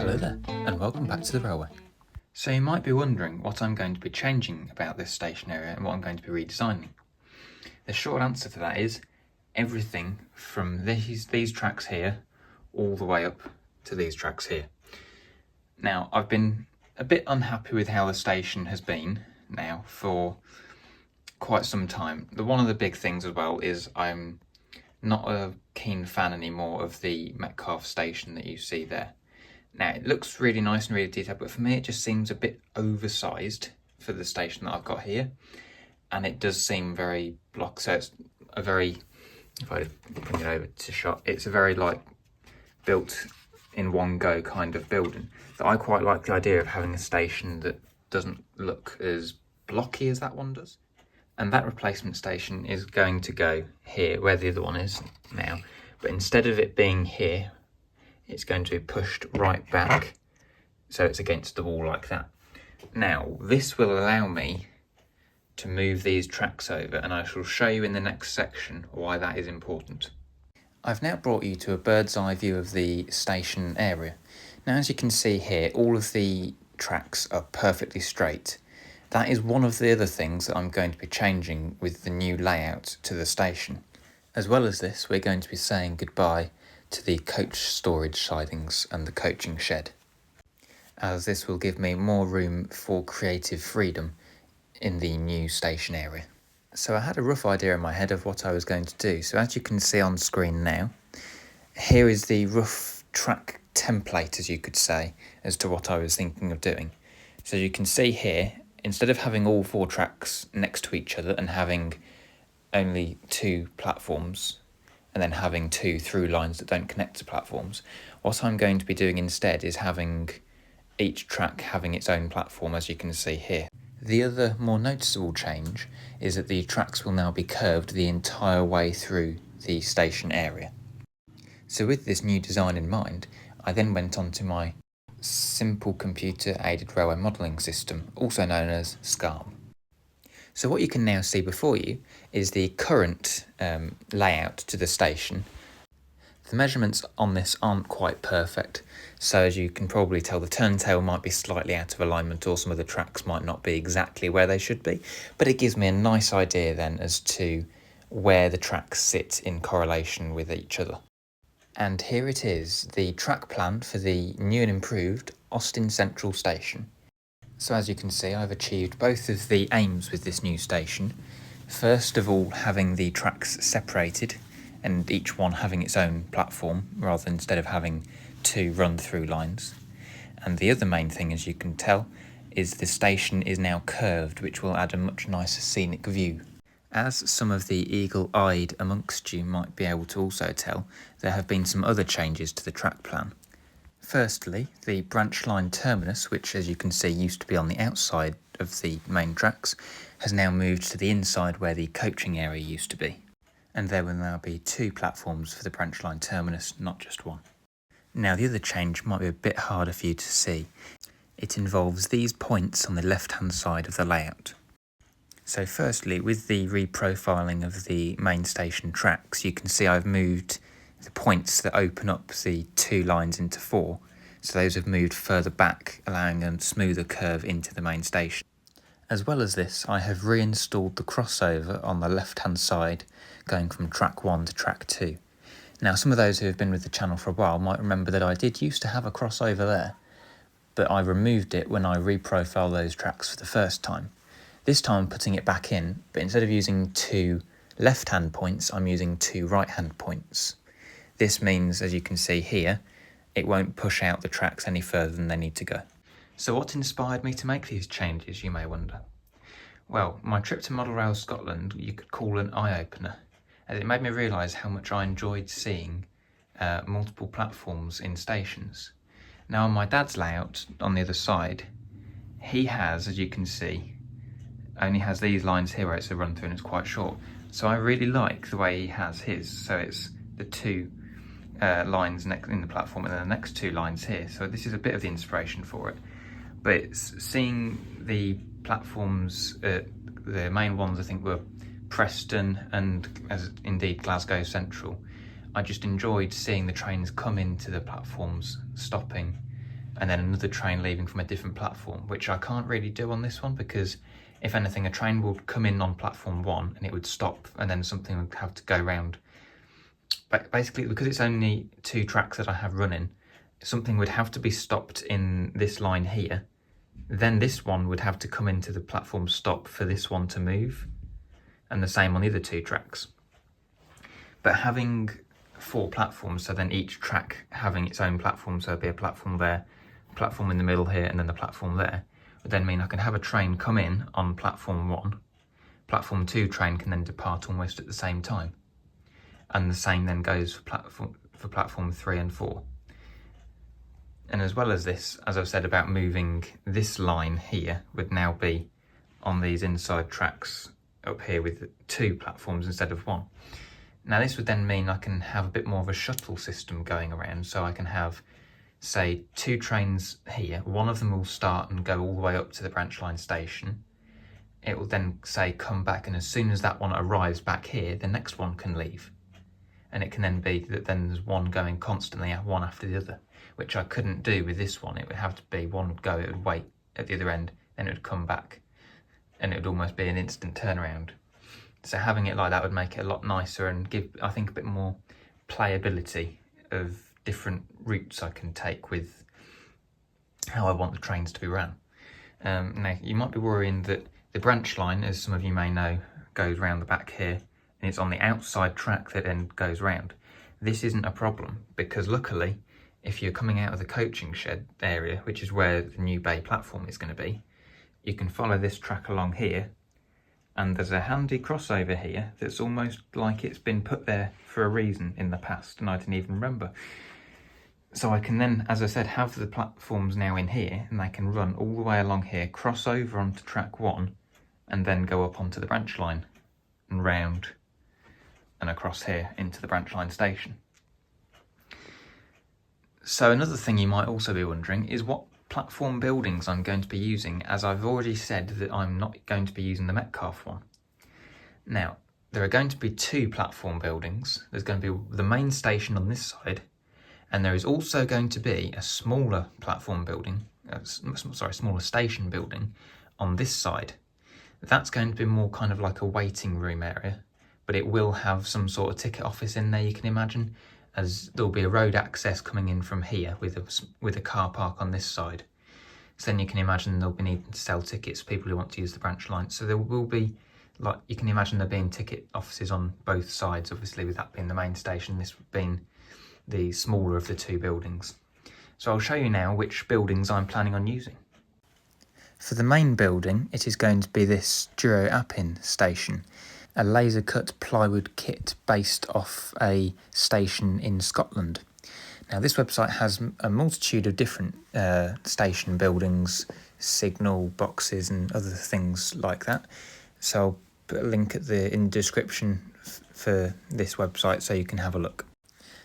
Hello there, and welcome back to the railway. So you might be wondering what I'm going to be changing about this station area and what I'm going to be redesigning. The short answer to that is everything from these tracks here all the way up to these tracks here. Now, I've been a bit unhappy with how the station has been now for quite some time. One of the big things as well is I'm not a keen fan anymore of the Metcalfe station that you see there. Now, it looks really nice and really detailed, but for me it just seems a bit oversized for the station that I've got here. And it does seem very block, so it's a very, if I bring it over to shot, it's a very built in one go kind of building. So I quite like the idea of having a station that doesn't look as blocky as that one does. And that replacement station is going to go here, where the other one is now. But instead of it being here, it's going to be pushed right back, so it's against the wall like that. Now, this will allow me to move these tracks over, and I shall show you in the next section why that is important. I've now brought you to a bird's eye view of the station area. Now, as you can see here, all of the tracks are perfectly straight. That is one of the other things that I'm going to be changing with the new layout to the station. As well as this, we're going to be saying goodbye to the coach storage sidings and the coaching shed, as this will give me more room for creative freedom in the new station area. So I had a rough idea in my head of what I was going to do. So as you can see on screen now, here is the rough track template, as you could say, as to what I was thinking of doing. So you can see here, instead of having all four tracks next to each other and having only two platforms, and then having two through lines that don't connect to platforms, what I'm going to be doing instead is having each track having its own platform, as you can see here. The other more noticeable change is that the tracks will now be curved the entire way through the station area. So with this new design in mind, I then went on to my simple computer aided railway modelling system, also known as SCARM. So what you can now see before you is the current layout to the station. The measurements on this aren't quite perfect, so as you can probably tell, the turntail might be slightly out of alignment, or some of the tracks might not be exactly where they should be, but it gives me a nice idea then as to where the tracks sit in correlation with each other. And here it is, the track plan for the new and improved Austin Central Station. So as you can see, I've achieved both of the aims with this new station. First of all, having the tracks separated and each one having its own platform, rather than instead of having two run-through lines. And the other main thing, as you can tell, is the station is now curved, which will add a much nicer scenic view. As some of the eagle-eyed amongst you might be able to also tell, there have been some other changes to the track plan. Firstly, the branch line terminus, which as you can see used to be on the outside of the main tracks, has now moved to the inside where the coaching area used to be. And there will now be two platforms for the branch line terminus, not just one. Now the other change might be a bit harder for you to see. It involves these points on the left-hand side of the layout. So firstly, with the reprofiling of the main station tracks, you can see I've moved the points that open up the two lines into four, so those have moved further back, allowing a smoother curve into the main station. As well as this, I have reinstalled the crossover on the left-hand side, going from track 1 to track 2. Now, some of those who have been with the channel for a while might remember that I did used to have a crossover there, but I removed it when I reprofiled those tracks for the first time. This time I'm putting it back in, but instead of using two left-hand points, I'm using two right-hand points. This means, as you can see here, it won't push out the tracks any further than they need to go. So what inspired me to make these changes, you may wonder? Well, my trip to Model Rail Scotland you could call an eye-opener, as it made me realise how much I enjoyed seeing multiple platforms in stations. Now on my dad's layout on the other side, he has, as you can see, only has these lines here where it's a run through and it's quite short. So I really like the way he has his, so it's the two lines in the platform and then the next two lines here. So this is a bit of the inspiration for it. But it's seeing the platforms, the main ones I think were Preston and as indeed Glasgow Central. I just enjoyed seeing the trains come into the platforms, stopping and then another train leaving from a different platform, which I can't really do on this one because if anything, a train would come in on platform 1 and it would stop, and then something would have to go round. But basically, because it's only 2 tracks that I have running, something would have to be stopped in this line here. Then this one would have to come into the platform stop for this one to move, and the same on the other 2 tracks. But having 4 platforms, so then each track having its own platform, so there'd be a platform there, platform in the middle here, and then the platform there, would then mean I can have a train come in on platform 1, platform 2 train can then depart almost at the same time. And the same then goes for platform 3 and 4. And as well as this, as I've said about moving this line here, would now be on these inside tracks up here with 2 platforms instead of 1. Now this would then mean I can have a bit more of a shuttle system going around, so I can have, say, 2 trains here. One of them will start and go all the way up to the branch line station. It will then, say, come back, and as soon as that one arrives back here, the next one can leave. And it can then be that then there's one going constantly, one after the other, which I couldn't do with this one. It would have to be one would go, it would wait at the other end, then it would come back, and it would almost be an instant turnaround. So having it like that would make it a lot nicer and give, I think, a bit more playability of different routes I can take with how I want the trains to be run. Now, you might be worrying that the branch line, as some of you may know, goes round the back here, and it's on the outside track that then goes round. This isn't a problem, because luckily, if you're coming out of the coaching shed area, which is where the new bay platform is going to be, you can follow this track along here, and there's a handy crossover here that's almost like it's been put there for a reason in the past, and I didn't even remember. So I can then, as I said, have the platforms now in here, and they can run all the way along here, cross over onto track 1, and then go up onto the branch line, and round, and across here into the branch line station. So another thing you might also be wondering is what platform buildings I'm going to be using, as I've already said that I'm not going to be using the Metcalfe one. Now, there are going to be 2 platform buildings. There's going to be the main station on this side, and there is also going to be a smaller platform building, smaller station building on this side. That's going to be more kind of like a waiting room area, but it will have some sort of ticket office in there, you can imagine, as there'll be a road access coming in from here with a car park on this side. So then you can imagine they'll be needing to sell tickets for people who want to use the branch line. So there will be, like, you can imagine there being ticket offices on both sides, obviously with that being the main station, this being the smaller of the 2 buildings. So I'll show you now which buildings I'm planning on using. For the main building, it is going to be this Duro Appin station, a laser cut plywood kit based off a station in Scotland. Now this website has a multitude of different station buildings, signal boxes and other things like that. So I'll put a link in the description for this website so you can have a look.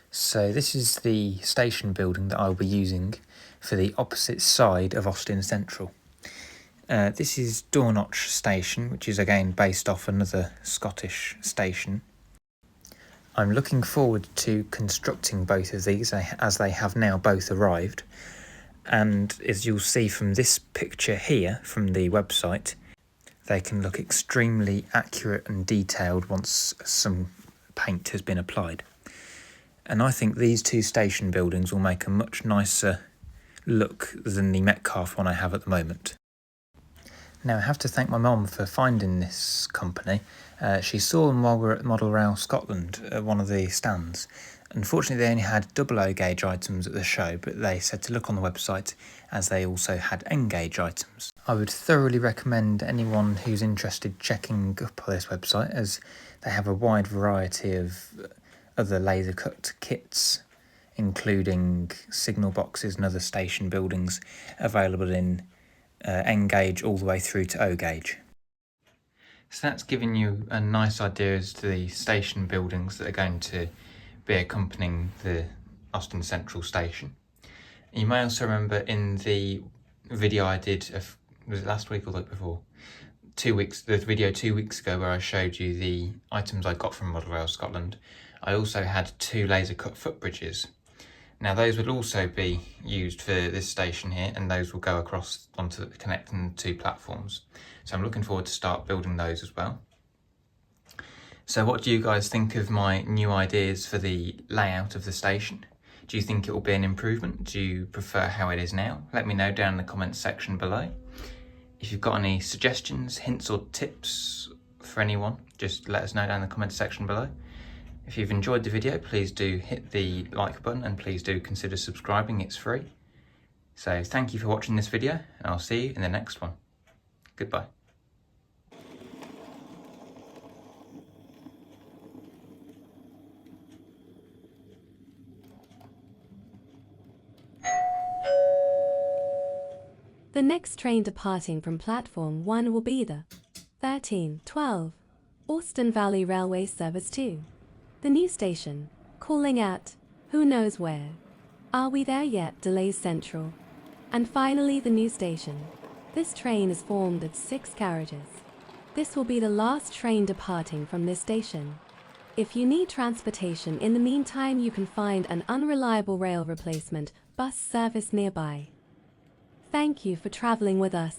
So this is the station building that I'll be using for the opposite side of Austin Central. This is Dornotch Station, which is again based off another Scottish station. I'm looking forward to constructing both of these as they have now both arrived, and as you'll see from this picture here from the website, they can look extremely accurate and detailed once some paint has been applied. And I think these 2 station buildings will make a much nicer look than the Metcalfe one I have at the moment. Now I have to thank my mum for finding this company. She saw them while we were at Model Rail Scotland at one of the stands. Unfortunately they only had double O gauge items at the show, but they said to look on the website as they also had N gauge items. I would thoroughly recommend anyone who's interested checking up on this website, as they have a wide variety of other laser cut kits, including signal boxes and other station buildings available in N gauge all the way through to O gauge. So that's giving you a nice idea as to the station buildings that are going to be accompanying the Austin Central station. You may also remember in the video I did, was it last week or the week before? The video 2 weeks ago where I showed you the items I got from Model Rail Scotland. I also had 2 laser cut footbridges. Now those will also be used for this station here, and those will go across onto connecting the two platforms. So I'm looking forward to start building those as well. So what do you guys think of my new ideas for the layout of the station? Do you think it will be an improvement? Do you prefer how it is now? Let me know down in the comments section below. If you've got any suggestions, hints or tips for anyone, just let us know down in the comments section below. If you've enjoyed the video, please do hit the like button and please do consider subscribing, it's free. So thank you for watching this video, and I'll see you in the next one. Goodbye. The next train departing from Platform 1 will be the 1312 Austin Valley Railway Service 2. The new station, calling at who knows where. Are we there yet? Delays Central. And finally the new station. This train is formed of 6 carriages. This will be the last train departing from this station. If you need transportation in the meantime, you can find an unreliable rail replacement bus service nearby. Thank you for traveling with us.